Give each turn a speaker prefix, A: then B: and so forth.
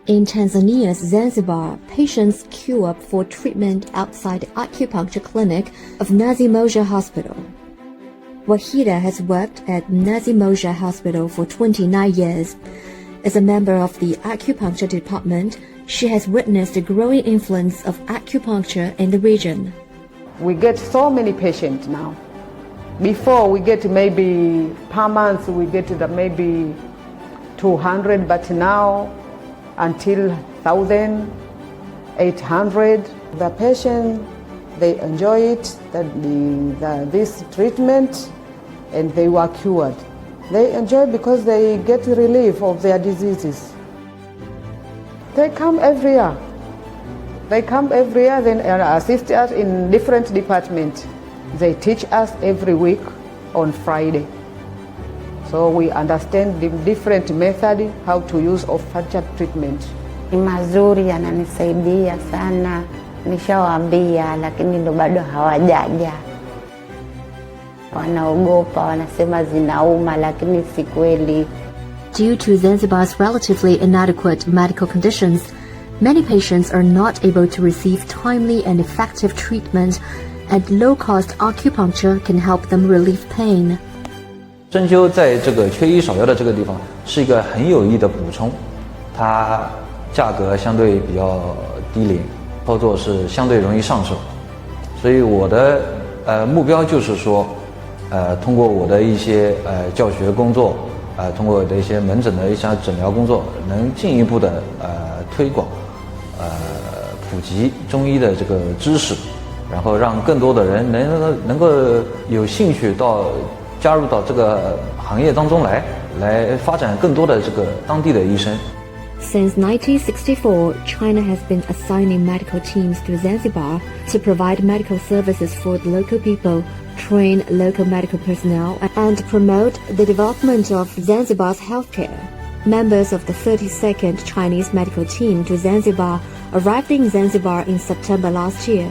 A: In Tanzania's Zanzibar, patients queue up for treatment outside the acupuncture clinic of Nazi Moja Hospital. Wahida has worked at Nazi Moja Hospital for 29 years. As a member of the acupuncture department, she has witnessed the growing influence of acupuncture in the region.
B: We get so many patients now. Before we get maybe per month we get maybe 200, but now until 1,000, 800. The patient, they enjoy it, this treatment, and they were cured. They enjoy because they get relief of their diseases. They come every year. Then assist us in different departments. They teach us every week on Friday. So we understand the different method how to use of acupuncture treatment.
C: Ni mazuri, yananisaidia sana. Nishawaambia lakini ndo bado hawajaja. Wanaogopa, wanasema zinauma lakini si kweli.
A: Due to Zanzibar's relatively inadequate medical conditions, many patients are not able to receive timely and effective treatment, and low-cost acupuncture can help them relieve pain.
D: 针灸在这个缺医少药的这个地方是一个很有益的补充，它价格相对比较低廉，操作是相对容易上手，所以我的目标就是说，通过我的一些教学工作，通过我的一些门诊的一些诊疗工作，能进一步的推广普及中医的这个知识，然后让更多的人能够有兴趣加入到这个行业当中来发展更多的这个当地的医生。
A: Since 1964, China has been assigning medical teams to Zanzibar to provide medical services for the local people, train local medical personnel, and promote the development of Zanzibar's healthcare. Members of the 32nd Chinese medical team to Zanzibar arrived in Zanzibar in September last year.